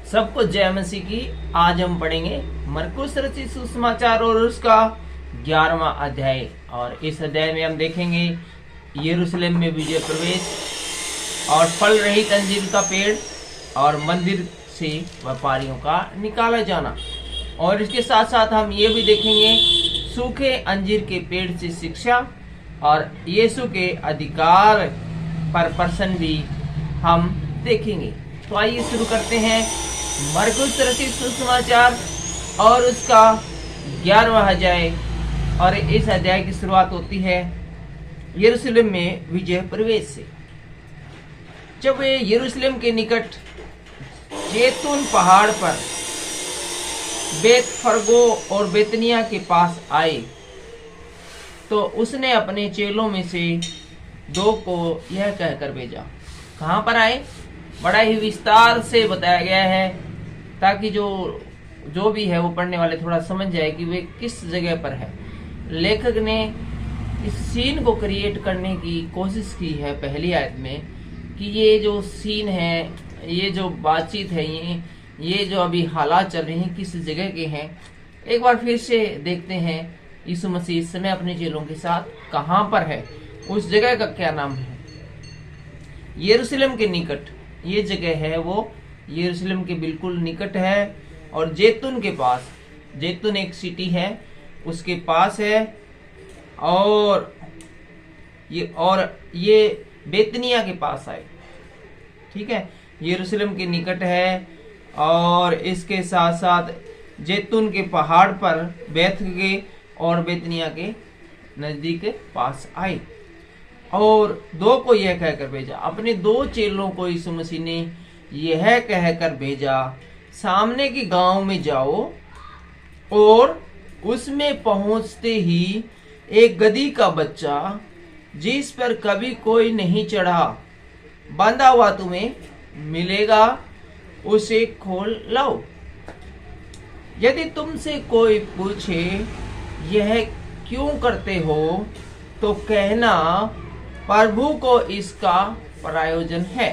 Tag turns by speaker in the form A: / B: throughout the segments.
A: सबको जय मसीह की। आज हम पढ़ेंगे मरकुस रचित सुसमाचार और उसका 11वां अध्याय। और इस अध्याय में हम देखेंगे यरूशलेम में विजय प्रवेश और फल रहित अंजीर का पेड़ और मंदिर से व्यापारियों का निकाला जाना। और इसके साथ साथ हम ये भी देखेंगे सूखे अंजीर के पेड़ से शिक्षा और यीशु के अधिकार पर प्रश्न भी हम देखेंगे। तो आइए शुरू करते हैं मरकुस रचित सुसमाचार और उसका 11वां अध्याय। और इस अध्याय की शुरुआत होती है यरूशलेम में विजय प्रवेश से। जब वे यरूशलेम के निकट जैतून पहाड़ पर बेत फरगो और बेतनिया के पास आए तो उसने अपने चेलों में से 2 को यह कहकर भेजा। कहाँ पर आए? बड़ा ही विस्तार से बताया गया है ताकि जो भी है वो पढ़ने वाले थोड़ा समझ जाए कि वे किस जगह पर है। लेखक ने इस सीन को क्रिएट करने की कोशिश की है पहली आयत में कि ये जो सीन है, ये जो बातचीत है, ये जो अभी हालात चल रहे हैं किस जगह के हैं। एक बार फिर से देखते हैं यीशु मसीह इस समय अपने चेलों के साथ कहाँ पर है, उस जगह का क्या नाम है। यरूशलेम के निकट ये जगह है, वो यरूशलेम के बिल्कुल निकट है और जैतून के पास, जैतून एक सिटी है उसके पास है। और ये बेतनिया के पास आए, ठीक है, यरूशलेम के निकट है। और इसके साथ साथ जैतून के पहाड़ पर बैतफगे और बेतनिया के नजदीक पास आए। और 2 को यह कहकर भेजा, अपने 2 चेलों को यीशु मसीह ने यह कहकर भेजा, सामने के गांव में जाओ और उसमें पहुंचते ही एक गधी का बच्चा जिस पर कभी कोई नहीं चढ़ा बांधा हुआ तुम्हें मिलेगा, उसे खोल लाओ। यदि तुमसे कोई पूछे यह क्यों करते हो तो कहना प्रभु को इसका प्रयोजन है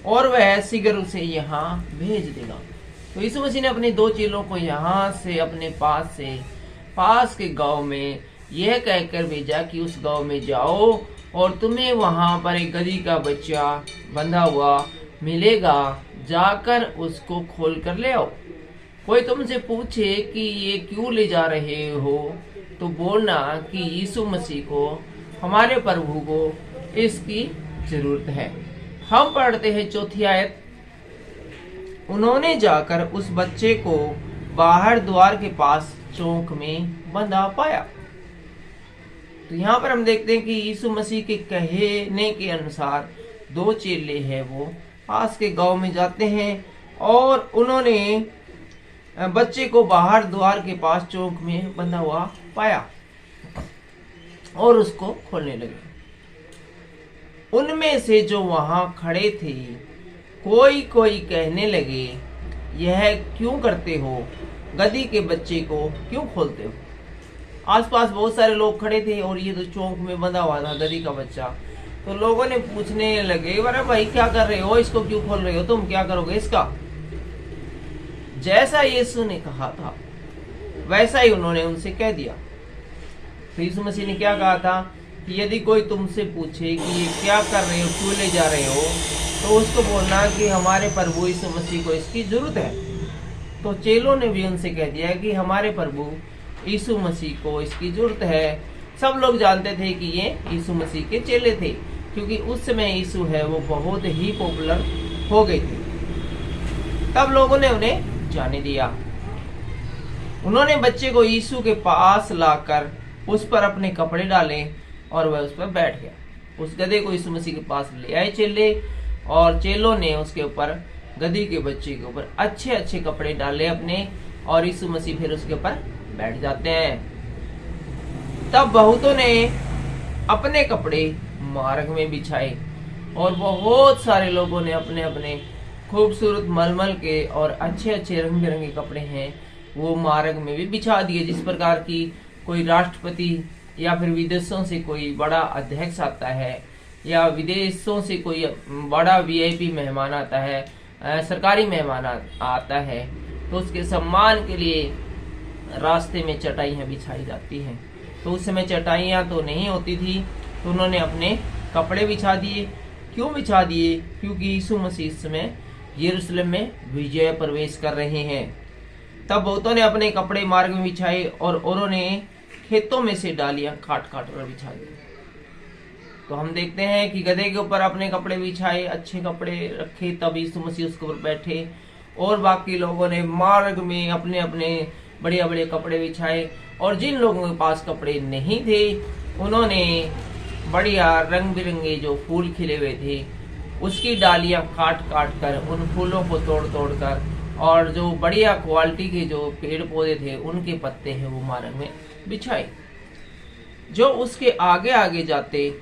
A: और वह शीघ्र उसे यहाँ भेज देगा। तो यीशु मसीह ने अपने 2 चेलों को यहाँ से अपने पास के गांव में यह कहकर भेजा कि उस गांव में जाओ और तुम्हें वहां पर एक गधी का बच्चा बंधा हुआ मिलेगा, जाकर उसको खोल कर ले आओ। कोई तुमसे पूछे कि ये क्यों ले जा रहे हो तो बोलना कि यीशु मसीह को, हमारे प्रभु को इसकी जरूरत है। हम पढ़ते हैं 4थी आयत। उन्होंने जाकर उस बच्चे को बाहर द्वार के पास चौक में बंधा पाया। तो यहाँ पर हम देखते हैं कि यीशु मसीह के कहने के अनुसार 2 चेले हैं, वो पास के गांव में जाते हैं और उन्होंने बच्चे को बाहर द्वार के पास चौक में बंधा हुआ पाया और उसको खोलने लगे। उनमें से जो वहां खड़े थे कोई कहने लगे, यह क्यों करते हो, गधी के बच्चे को क्यों खोलते हो। आसपास बहुत सारे लोग खड़े थे और ये तो चौक में बंधा हुआ था गधी का बच्चा। तो लोगों ने पूछने लगे, अरे भाई क्या कर रहे हो, इसको क्यों खोल रहे हो, तुम क्या करोगे इसका। जैसा यीशु ने कहा था वैसा ही उन्होंने उनसे कह दिया। तो यीशु मसीह ने क्या कहा था कि यदि कोई तुमसे पूछे कि ये क्या कर रहे हो, क्यों ले जा रहे हो, तो उसको बोलना कि हमारे प्रभु यीशु मसीह को इसकी जरूरत है। तो चेलों ने भी उनसे कह दिया कि हमारे प्रभु यीशु मसीह को इसकी जरूरत है। सब लोग जानते थे कि ये यीशु मसीह के चेले थे क्योंकि उस समय यीशु है वो बहुत ही पॉपुलर हो गए थे। तब लोगों ने उन्हें जाने दिया। उन्होंने बच्चे को यीशु के पास लाकर उस पर अपने कपड़े डाले और वह उस पर बैठ गया। उस गधे को यीशु मसीह के पास ले आए चेले और चेलों ने उसके ऊपर, गधी के बच्चे के ऊपर अच्छे कपड़े डाले अपने, और यीशु मसीह फिर उसके ऊपर बैठ जाते हैं। तब बहुतों ने अपने कपड़े मार्ग में बिछाए और बहुत सारे लोगों ने अपने अपने खूबसूरत मलमल के और अच्छे रंग बिरंगे कपड़े हैं वो मार्ग में भी बिछा दिए। जिस प्रकार की कोई राष्ट्रपति या फिर विदेशों से कोई बड़ा अध्यक्ष आता है या विदेशों से कोई बड़ा वीआईपी मेहमान आता है सरकारी मेहमान आता है तो उसके सम्मान के लिए रास्ते में चटाइयाँ बिछाई जाती हैं। तो उस समय चटाइयाँ तो नहीं होती थी, तो उन्होंने अपने कपड़े बिछा दिए। क्यों बिछा दिए? क्योंकि यीशु मसीह इस समय यरूशलेम में विजय प्रवेश कर रहे हैं। तब बहुतों ने अपने कपड़े मार्ग में बिछाए और औरों ने खेतों में से डालियां काट काट कर बिछा दी। तो हम देखते हैं कि गधे के ऊपर अपने कपड़े बिछाए, अच्छे कपड़े रखे, तब यीशु मसीह उसके ऊपर बैठे, और बाकी लोगों ने मार्ग में अपने अपने बढ़िया बढ़िया कपड़े बिछाए। और जिन लोगों के पास कपड़े नहीं थे उन्होंने बढ़िया रंग बिरंगे जो फूल खिले हुए थे उसकी डालियां काट काट कर, उन फूलों को तोड़ तोड़ कर, और जो बढ़िया क्वालिटी के जो पेड़ पौधे थे उनके पत्ते हैं वो मार्ग में बिछाए। जो उसके आगे आगे जाते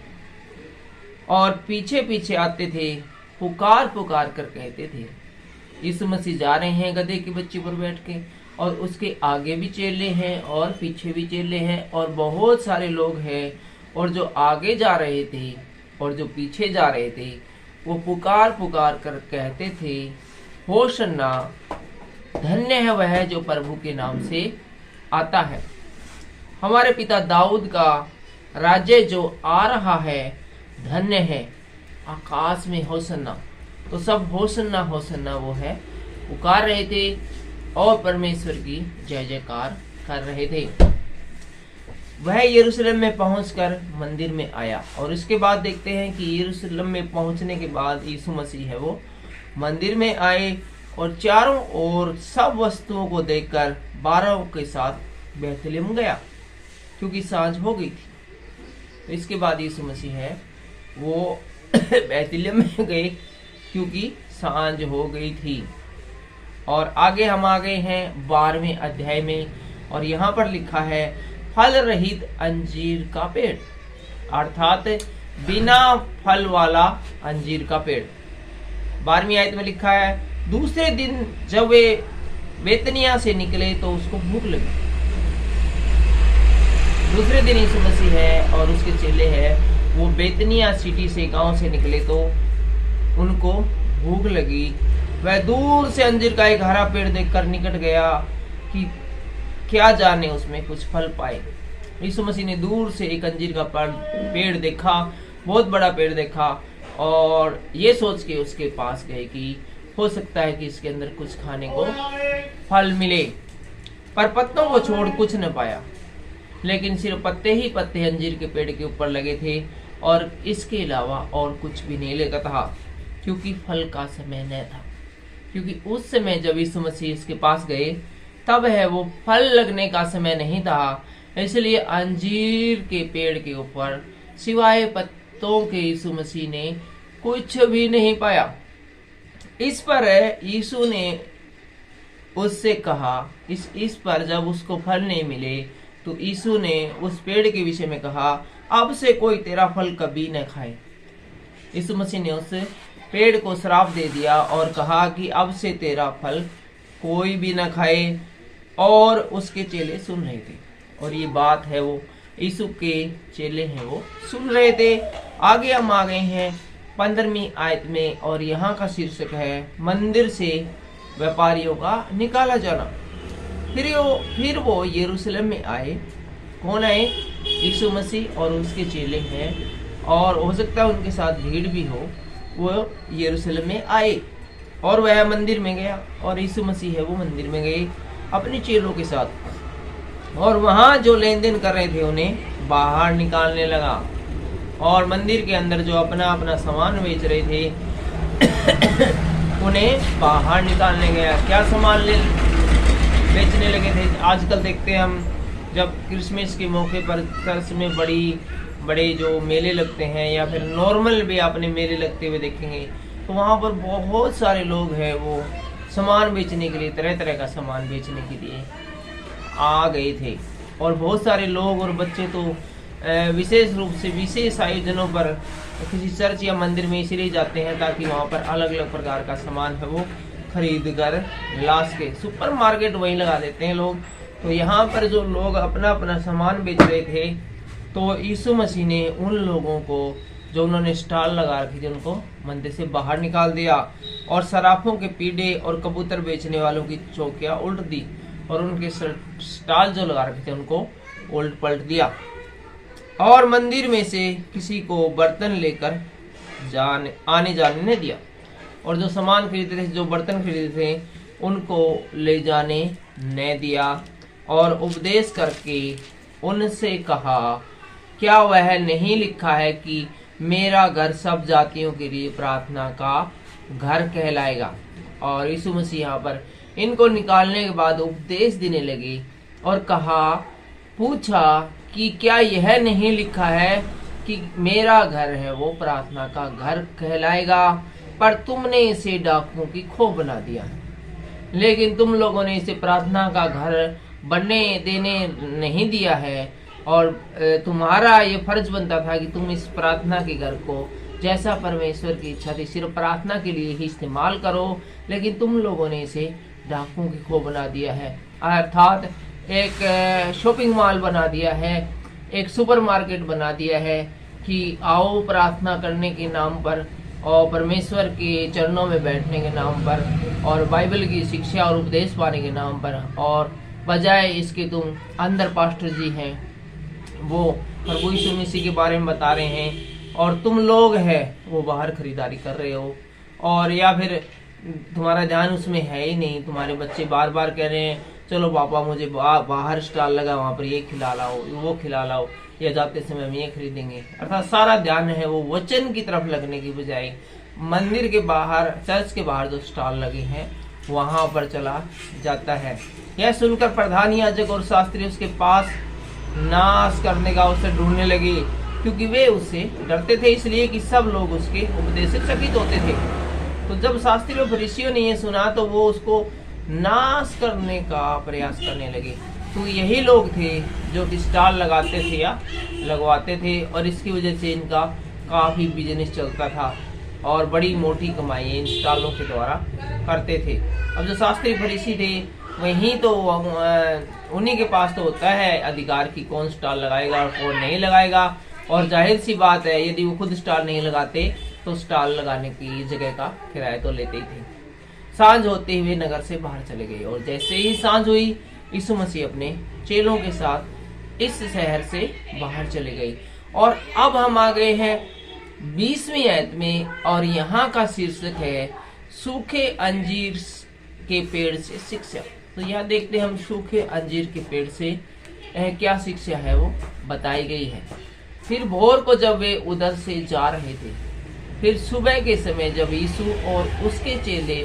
A: और पीछे पीछे आते थे पुकार पुकार कर कहते थे, यीशु मसीह जा रहे हैं गधे के बच्चे पर बैठ के, और उसके आगे भी चेले हैं और पीछे भी चेले हैं और बहुत सारे लोग हैं। और जो आगे जा रहे थे और जो पीछे जा रहे थे वो पुकार पुकार कर कहते थे, होशन्ना, धन्य है वह जो प्रभु के नाम से आता है, हमारे पिता दाऊद का राज्य जो आ रहा है धन्य है, आकाश में होशन्ना। तो सब होशन्ना होशन्ना वो है पुकार रहे थे और परमेश्वर की जय जयकार कर रहे थे। वह यरूशलेम में पहुंचकर मंदिर में आया। और इसके बाद देखते हैं कि यरूशलेम में पहुंचने के बाद यीशु मसीह है वो मंदिर में आए और चारों ओर सब वस्तुओं को देखकर 12 के साथ बैतलहम गया, क्योंकि सांझ हो गई थी। तो इसके बाद यीशु मसीह है वो बैतलहम में गए क्योंकि सांझ हो गई थी। और आगे हम आ गए हैं 12वें अध्याय में, और यहाँ पर लिखा है फल रहित अंजीर का पेड़, अर्थात बिना फल वाला अंजीर का पेड़। 12वीं आयत में लिखा है, दूसरे दिन जब वे बेतनिया से निकले तो उसको भूख लगी। दूसरे दिन यीशु मसीह है और उसके चेले हैं वो बेतनिया सिटी से, गांव से निकले तो उनको भूख लगी। वह दूर से अंजीर का एक हरा पेड़ देखकर निकट गया कि क्या जाने उसमें कुछ फल पाए। यीशु मसीह ने दूर से एक अंजीर का पेड़ देखा, बहुत बड़ा पेड़ देखा, और ये सोच के उसके पास गए कि हो सकता है कि इसके अंदर कुछ खाने को फल मिले। पर पत्तों को छोड़ कुछ न पाया, लेकिन सिर्फ पत्ते ही पत्ते अंजीर के पेड़ के ऊपर लगे थे और इसके अलावा और कुछ भी नहीं लगा था, क्योंकि फल का समय न था। क्योंकि उस समय जब यीशु मसीह इसके पास गए तब है वो फल लगने का समय नहीं था, इसलिए अंजीर के पेड़ के ऊपर सिवाय पत्तों के यीशु मसीह ने कुछ भी नहीं पाया। इस पर यीशु ने उससे कहा, इस पर जब उसको फल नहीं मिले तो यीशु ने उस पेड़ के विषय में कहा, अब से कोई तेरा फल कभी न खाए। यीशु मसीह ने उस पेड़ को श्राप दे दिया और कहा कि अब से तेरा फल कोई भी न खाए। और उसके चेले सुन रहे थे, और ये बात है वो यीशु के चेले हैं वो सुन रहे थे। आगे हम आ गए हैं 15वीं आयत में, और यहाँ का शीर्षक है मंदिर से व्यापारियों का निकाला जाना। फिर वो यरूशलेम में आए। कौन आए? यीशु मसीह और उसके चेले हैं, और हो सकता है उनके साथ भीड़ भी हो। वो यरूशलेम में आए और वह मंदिर में गया, और यीशु मसीह है वो मंदिर में गए अपने चेलों के साथ, और वहाँ जो लेन देन कर रहे थे उन्हें बाहर निकालने लगा। और मंदिर के अंदर जो अपना अपना सामान बेच रहे थे उन्हें बाहर निकालने गया। क्या सामान बेचने लगे थे? आजकल देखते हैं हम, जब क्रिसमस के मौके पर चर्च में बड़े जो मेले लगते हैं, या फिर नॉर्मल भी आपने मेले लगते हुए देखेंगे, तो वहाँ पर बहुत सारे लोग हैं वो सामान बेचने के लिए, तरह तरह का सामान बेचने के लिए आ गए थे। और बहुत सारे लोग और बच्चे तो विशेष रूप से विशेष आयोजनों पर किसी चर्च या मंदिर में इसलिए जाते हैं ताकि वहाँ पर अलग अलग प्रकार का सामान है वो खरीद कर ला सके। सुपर मार्केट वहीं लगा देते हैं लोग। तो यहाँ पर जो लोग अपना अपना सामान बेच रहे थे, तो यीशु मसीह ने उन लोगों को जो उन्होंने स्टॉल लगा रखी थी उनको मंदिर से बाहर निकाल दिया, और सराफों के पीढ़े और कबूतर बेचने वालों की चौकियां उल्ट दी, और उनके स्टॉल जो लगा रखे थे उनको उल्ट पलट दिया, और मंदिर में से किसी को बर्तन लेकर आने जाने नहीं दिया, और जो सामान खरीदे थे, जो बर्तन खरीदे थे, उनको ले जाने न दिया, और उपदेश करके उनसे कहा, क्या वह नहीं लिखा है कि मेरा घर सब जातियों के लिए प्रार्थना का घर कहलाएगा। और यीशु मसीह यहाँ पर इनको निकालने के बाद उपदेश देने लगे और पूछा कि क्या यह नहीं लिखा है कि मेरा घर है वो प्रार्थना का घर कहलाएगा, पर तुमने इसे डाकुओं की खो बना दिया, लेकिन तुम लोगों ने इसे प्रार्थना का घर बनने देने नहीं दिया है, और तुम्हारा ये फर्ज बनता था कि तुम इस प्रार्थना के घर को जैसा परमेश्वर की इच्छा थी सिर्फ प्रार्थना के लिए ही इस्तेमाल करो, लेकिन तुम लोगों ने इसे डाकुओं की खो बना दिया है। अर्थात एक शॉपिंग मॉल बना दिया है, एक सुपरमार्केट बना दिया है कि आओ प्रार्थना करने के नाम पर और परमेश्वर के चरणों में बैठने के नाम पर और बाइबल की शिक्षा और उपदेश पाने के नाम पर, और बजाय इसके तुम अंदर पास्टर जी हैं वो प्रभु यीशु मसीह के बारे में बता रहे हैं, और तुम लोग हैं वो बाहर खरीदारी कर रहे हो, और या फिर तुम्हारा ध्यान उसमें है ही नहीं। तुम्हारे बच्चे बार बार कह रहे हैं चलो पापा मुझे बाहर स्टॉल लगा वहाँ पर ये खिला लाओ वो खिला लाओ, या जाते समय हम ये खरीदेंगे। अर्थात सारा ध्यान है वो वचन की तरफ लगने की बजाय मंदिर के बाहर, चर्च के बाहर जो स्टॉल लगे हैं वहां पर चला जाता है। यह सुनकर प्रधान याजक और शास्त्री उसके पास नाश करने का अवसर ढूंढने लगे, क्योंकि वे उससे डरते थे, इसलिए कि सब लोग उसके उपदेश से चकित होते थे। तो जब शास्त्री और फरीसियों ने यह सुना तो वो उसको नाश करने का प्रयास करने लगे। तो यही लोग थे जो स्टॉल लगाते थे या लगवाते थे, और इसकी वजह से इनका काफी बिजनेस चलता था और बड़ी मोटी कमाई इन स्टॉलों के द्वारा करते थे। अब जो शास्त्री फरीसी थे वहीं तो उन्हीं के पास तो होता है अधिकार की कौन स्टॉल लगाएगा और कौन नहीं लगाएगा, और जाहिर सी बात है यदि वो खुद स्टॉल नहीं लगाते तो स्टॉल लगाने की जगह का किराया तो लेते ही थे। सांझ होते हुए नगर से बाहर चले गए, और जैसे ही सांझ हुई यीशु मसीह अपने चेलों के साथ इस शहर से बाहर चले गए। और अब हम आ गए हैं 20वीं आयत में, और यहाँ का शीर्षक है सूखे अंजीर के पेड़ से शिक्षा। तो यहाँ देखते हैं हम सूखे अंजीर के पेड़ से क्या शिक्षा है वो बताई गई है। फिर भोर को जब वे उधर से जा रहे थे, फिर सुबह के समय जब यीशु और उसके चेले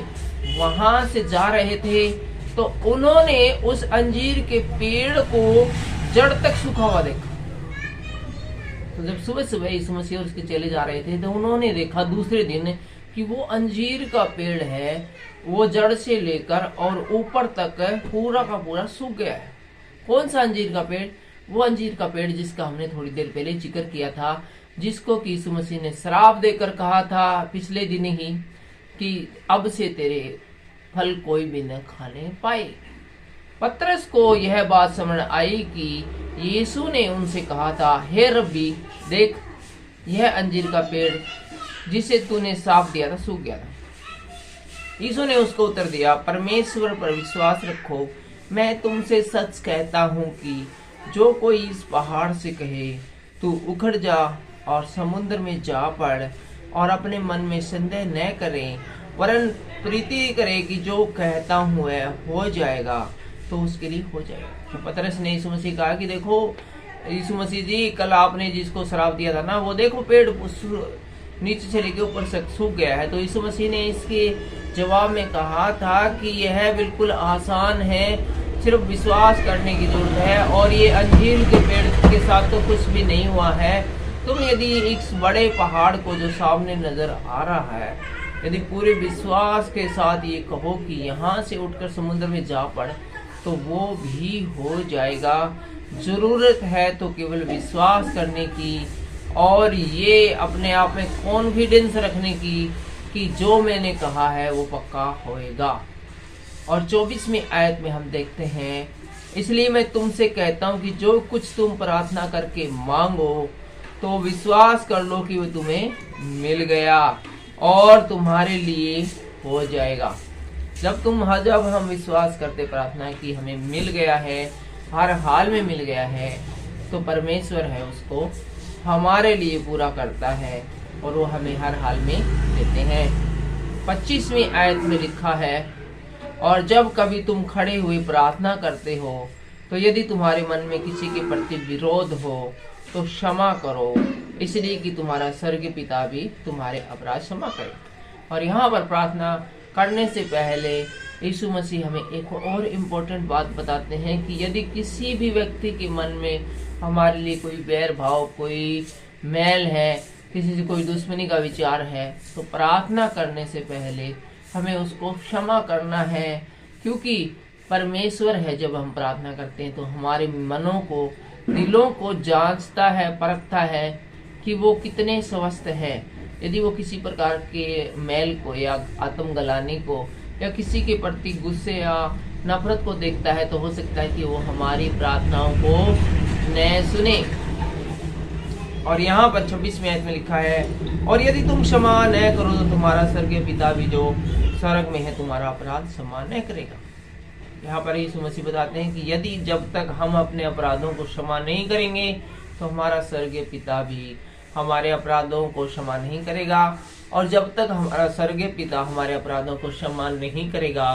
A: वहां से जा रहे थे, तो उन्होंने उस अंजीर के पेड़ को जड़ तक सूखा हुआ देखा। तो जब सुबह सुबह यीशु मसीह और उसके चेले जा रहे थे तो उन्होंने देखा दूसरे दिन कि वो अंजीर का पेड़ है वो जड़ से लेकर और ऊपर तक पूरा का पूरा सूख गया है। कौन सा अंजीर का पेड़? वो अंजीर का पेड़ जिसका हमने थोड़ी देर पहले जिक्र किया था, जिसको कि यीशु मसीह ने श्राप देकर कहा था पिछले दिन ही कि अब से तेरे फल कोई भी न खाने पाए। पतरस को यह बात समझ आई कि यीशु ने उनसे कहा था, हे रब्बी देख यह अंजीर का पेड़ जिसे तूने श्राप दिया था सूख गया था। यीशु ने उसको उत्तर दिया, परमेश्वर पर विश्वास रखो, मैं तुमसे सच कहता हूँ कि जो कोई इस पहाड़ से कहे तू उखड़ जा और समुद्र में जा पड़, और अपने मन में संदेह न करे वरन प्रीति करे कि जो कहता हूँ वह हो जाएगा, तो उसके लिए हो जाएगा। तो पतरस ने यीशु मसीह कहा कि देखो यीशु मसीह जी, कल आपने जिसको श्राप दिया था ना, वो देखो पेड़ नीचे से लेके ऊपर से सूख गया है। तो यीशु मसीह ने इसके जवाब में कहा था कि यह बिल्कुल आसान है, सिर्फ विश्वास करने की जरूरत है, और ये अंजीर के पेड़ के साथ तो कुछ भी नहीं हुआ है। तुम यदि इस बड़े पहाड़ को जो सामने नजर आ रहा है, यदि पूरे विश्वास के साथ ये कहो कि यहाँ से उठकर समुद्र में जा पड़, तो वो भी हो जाएगा। जरूरत है तो केवल विश्वास करने की, और ये अपने आप में कॉन्फिडेंस रखने की कि जो मैंने कहा है वो पक्का होएगा। और 24वीं आयत में हम देखते हैं, इसलिए मैं तुमसे कहता हूँ कि जो कुछ तुम प्रार्थना करके मांगो तो विश्वास कर लो कि वो तुम्हें मिल गया और तुम्हारे लिए हो जाएगा। जब हम विश्वास करते प्रार्थना कि हमें मिल गया है, हर हाल में मिल गया है, तो परमेश्वर है उसको हमारे लिए पूरा करता है और वो हमें हर हाल में देते हैं। 25वीं आयत में लिखा है, और जब कभी तुम खड़े हुए प्रार्थना करते हो तो यदि तुम्हारे मन में किसी के प्रति विरोध हो तो क्षमा करो, इसलिए कि तुम्हारा स्वर्गीय पिता भी तुम्हारे अपराध क्षमा करे। और यहाँ पर प्रार्थना करने से पहले यीशु मसीह हमें एक और इम्पोर्टेंट बात बताते हैं कि यदि किसी भी व्यक्ति के मन में हमारे लिए कोई बैर भाव, कोई मैल है, किसी से कोई दुश्मनी का विचार है, तो प्रार्थना करने से पहले हमें उसको क्षमा करना है। क्योंकि परमेश्वर है, जब हम प्रार्थना करते हैं तो हमारे मनों को, दिलों को जांचता है, परखता है कि वो कितने स्वस्थ है। यदि वो किसी प्रकार के मैल को या आत्मग्लानि को या किसी के प्रति गुस्से या नफरत को देखता है तो हो सकता है कि वो हमारी प्रार्थनाओं को न सुने। और यहाँ पर 26वें आयत में लिखा है, और यदि तुम क्षमा न करो तो तुम्हारा स्वर्गीय पिता भी जो स्वर्ग में है तुम्हारा अपराध क्षमा न करेगा। यहाँ पर यीशु मसीह बताते हैं कि यदि जब तक हम अपने अपराधों को क्षमा नहीं करेंगे तो हमारा स्वर्गीय पिता भी हमारे अपराधों को क्षमा नहीं करेगा। और जब तक हमारा स्वर्गीय पिता हमारे अपराधों को क्षमा नहीं करेगा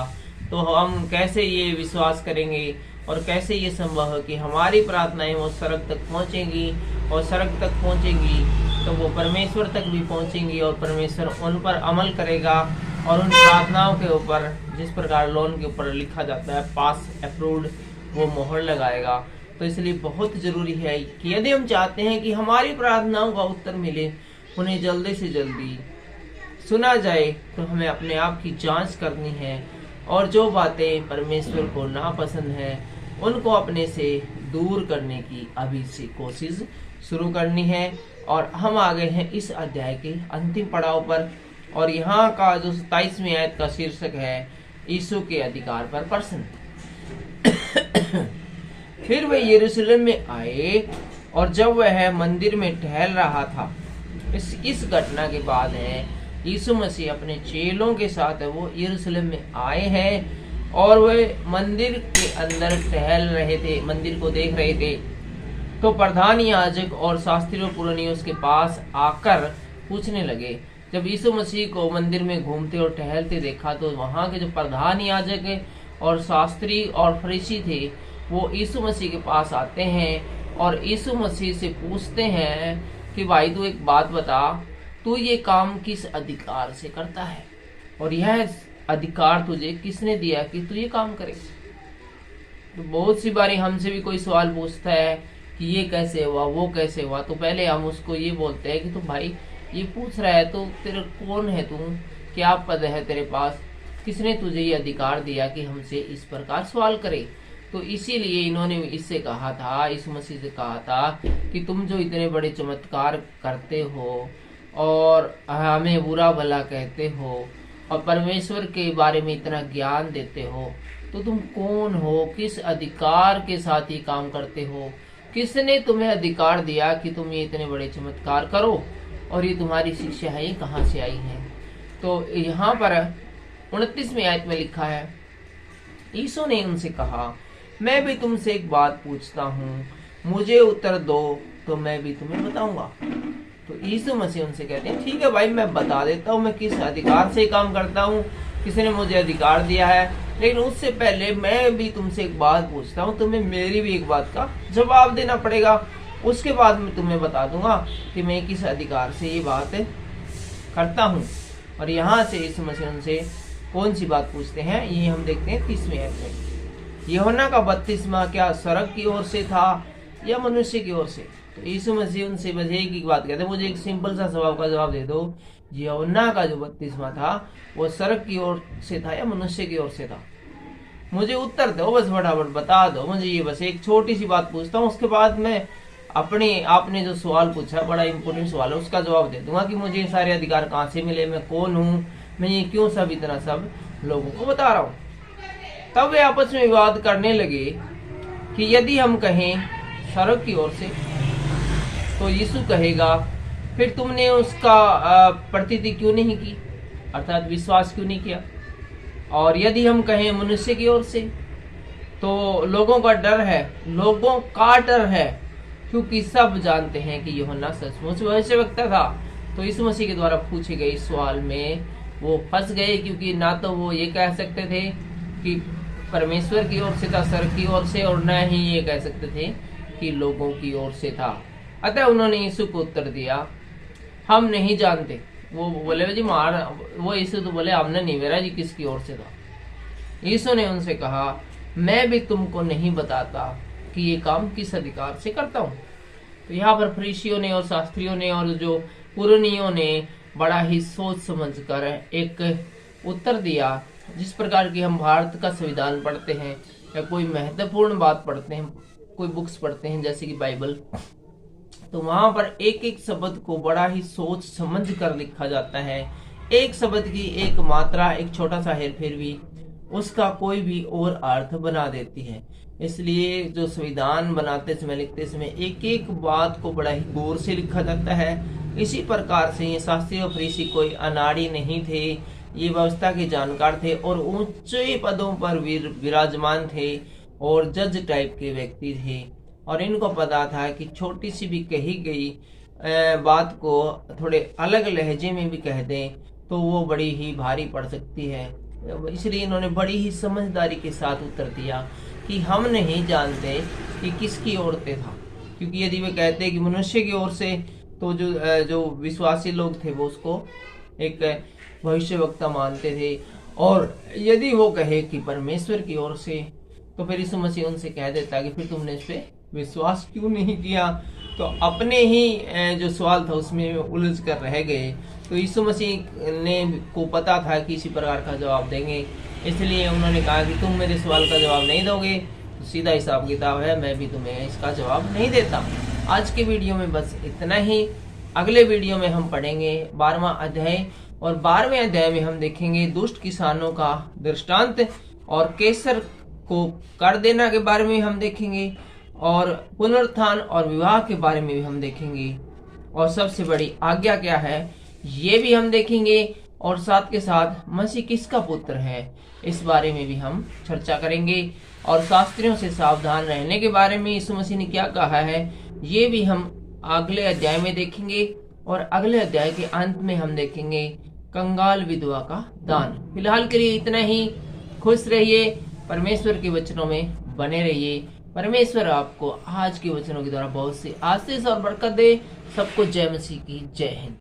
A: तो हम कैसे ये विश्वास करेंगे और कैसे ये संभव है कि हमारी प्रार्थनाएं वो स्वर्ग तक पहुंचेंगी, और स्वर्ग तक पहुंचेंगी तो वो परमेश्वर तक भी पहुंचेंगी और परमेश्वर उन पर अमल करेगा और उन प्रार्थनाओं के ऊपर, जिस प्रकार लोन के ऊपर लिखा जाता है पास अप्रूव्ड, वो मोहर लगाएगा। तो इसलिए बहुत ज़रूरी है कि यदि हम चाहते हैं कि हमारी प्रार्थनाओं का उत्तर मिले, उन्हें जल्दी से जल्दी सुना जाए, तो हमें अपने आप की जांच करनी है और जो बातें परमेश्वर को नापसंद है उनको अपने से दूर करने की अभी से कोशिश शुरू करनी है। और हम आ गए हैं इस अध्याय के अंतिम पड़ाव पर, और यहाँ का जो 27वीं आयत का शीर्षक है यीशु के अधिकार पर प्रश्न। फिर वे यरूशलेम में आए, और जब वह मंदिर में टहल रहा था, इस घटना के बाद है यीशु मसीह अपने चेलों के साथ वो यरूशलेम में आए हैं और वे मंदिर के अंदर टहल रहे थे, मंदिर को देख रहे थे। तो प्रधान याजक और शास्त्री और पुरनिये उसके पास आकर पूछने लगे। जब यीशु मसीह को मंदिर में घूमते और टहलते देखा तो वहाँ के जो प्रधान याजक और शास्त्री और फरीसी थे वो यीशु मसीह के पास आते हैं और यीशु मसीह से पूछते हैं कि भाई तू एक बात बता, तू ये काम किस अधिकार से करता है और यह अधिकार तुझे किसने दिया कि तू ये काम करे। तो बहुत सी बारी हमसे भी कोई सवाल पूछता है कि ये कैसे हुआ, वो कैसे हुआ, तो पहले हम उसको ये बोलते हैं कि तो भाई ये पूछ रहा है तो तेरे कौन है, तू क्या पद है तेरे पास, किसने तुझे ये अधिकार दिया कि हमसे इस प्रकार सवाल करे। तो इसीलिए इन्होंने इससे कहा था, इस मसीह से कहा था कि तुम जो इतने बड़े चमत्कार करते हो और हमें बुरा भला कहते हो और परमेश्वर के बारे में इतना ज्ञान देते हो, तो तुम कौन हो, किस अधिकार के साथ ये काम करते हो, किसने तुम्हें अधिकार दिया कि तुम ये इतने बड़े चमत्कार करो और ये तुम्हारी शिक्षा है, ये कहाँ से आई है। तो यहाँ पर 29वें आयत में लिखा है, यीशु ने उनसे कहा, मैं भी तुमसे एक बात पूछता हूँ, मुझे उत्तर दो तो मैं भी तुम्हें बताऊंगा। तो यीशु मसीह उनसे कहते हैं, ठीक है भाई, मैं बता देता हूँ मैं किस अधिकार से काम करता हूँ, किसने मुझे अधिकार दिया है, लेकिन उससे पहले मैं भी तुमसे एक बात पूछता हूँ, तुम्हें मेरी भी एक बात का जवाब देना पड़ेगा। उसके बाद मैं तुम्हें बता दूंगा कि मैं किस अधिकार से ये बात करता हूँ। और यहाँ से यीशु मसीह उनसे कौन सी बात पूछते हैं, ये हम देखते हैं 30वें आयत में। यूहन्ना का बपतिस्मा क्या स्वर्ग की ओर से था या मनुष्य की ओर से? तो यीशु मसीह उनसे बस एक ही बात कहते हैं, मुझे एक सिंपल सा सवाल का जवाब दे दो, यूहन्ना का जो बपतिस्मा था वो स्वर्ग की ओर से था या मनुष्य की ओर से था? मुझे उत्तर दो, बस फटाफट बता दो मुझे। ये बस एक छोटी सी बात पूछता हूँ, उसके बाद मैं अपने आपने जो सवाल पूछा, बड़ा इंपॉर्टेंट सवाल है, उसका जवाब दे दूंगा कि मुझे ये सारे अधिकार कहाँ से मिले, मैं कौन हूँ, मैं ये क्यों सब इतना सब लोगों को बता रहा हूँ। तब वे आपस में विवाद करने लगे कि यदि हम कहें स्वर्ग की ओर से तो यीशु कहेगा फिर तुमने उसका प्रतीति क्यों नहीं की, अर्थात विश्वास क्यों नहीं किया। और यदि हम कहें मनुष्य की ओर से, तो लोगों का डर है, लोगों का डर है, क्योंकि सब जानते हैं कि यूहन्ना सचमुच भविष्यवक्ता था। तो यीशु मसीह के द्वारा पूछे गए सवाल में वो फंस गए, क्योंकि ना तो वो ये कह सकते थे कि परमेश्वर की ओर से था, सर की ओर से, और न ही ये कह सकते थे कि लोगों की ओर से था। अतः उन्होंने यीशु को उत्तर दिया, हम नहीं जानते। वो बोले जी वो यीशु तो बोले हमने नहीं मेरा जी किसकी ओर से था। यीशु ने उनसे कहा, मैं भी तुमको नहीं बताता कि ये काम किस अधिकार से करता हूँ। तो यहाँ पर फरीसियों ने और शास्त्रियों ने और जो पुरानियों ने बड़ा ही सोच समझ कर एक उत्तर दिया। जिस प्रकार की हम भारत का संविधान पढ़ते हैं या कोई महत्वपूर्ण बात पढ़ते हैं, कोई बुक्स पढ़ते हैं जैसे कि बाइबल, तो वहां पर एक एक शब्द को बड़ा ही सोच समझ कर लिखा जाता है। एक शब्द की एक मात्रा, एक छोटा सा हेरफेर भी उसका कोई भी और अर्थ बना देती है। इसलिए जो संविधान बनाते समय, लिखते समय एक एक बात को बड़ा ही गौर से लिखा जाता है। इसी प्रकार से ये शास्त्री और फरीसी कोई अनाड़ी नहीं थे, ये व्यवस्था के जानकार थे और ऊंचे पदों पर विराजमान थे और जज टाइप के व्यक्ति थे। और इनको पता था कि छोटी सी भी कही गई बात को थोड़े अलग लहजे में भी कह दें तो वो बड़ी ही भारी पड़ सकती है। इसलिए इन्होंने बड़ी ही समझदारी के साथ उत्तर दिया कि हम नहीं जानते कि किसकी ओर से था, क्योंकि यदि वे कहते कि मनुष्य की ओर से, तो जो विश्वासी लोग थे वो उसको एक भविष्यवक्ता मानते थे। और यदि वो कहे कि परमेश्वर की ओर से, तो फिर यीशु मसीह उनसे कह देता कि फिर तुमने इस पे विश्वास क्यों नहीं किया। तो अपने ही जो सवाल था उसमें उलझ कर रह गए। तो यीशु मसीह ने को पता था कि इसी प्रकार का जवाब देंगे, इसलिए उन्होंने कहा कि तुम मेरे सवाल का जवाब नहीं दोगे तो सीधा हिसाब किताब है, मैं भी तुम्हें इसका जवाब नहीं देता। आज के वीडियो में बस इतना ही। अगले वीडियो में हम पढ़ेंगे 12वां अध्याय, और 12वें अध्याय में हम देखेंगे दुष्ट किसानों का दृष्टांत, और केसर को कर देना के बारे में हम देखेंगे, और पुनरुत्थान और विवाह के बारे में भी हम देखेंगे, और सबसे बड़ी आज्ञा क्या है ये भी हम देखेंगे, और साथ के साथ मसीह किसका पुत्र है इस बारे में भी हम चर्चा करेंगे, और शास्त्रियों से सावधान रहने के बारे में यीशु मसीह ने क्या कहा है ये भी हम अगले अध्याय में देखेंगे, और अगले अध्याय के अंत में हम देखेंगे कंगाल विधवा का दान। फिलहाल के लिए इतना ही। खुश रहिए, परमेश्वर के वचनों में बने रहिए। परमेश्वर आपको आज के वचनों के द्वारा बहुत सी आशीष और बरकत दे। सबको जय मसीह की जय हिंद।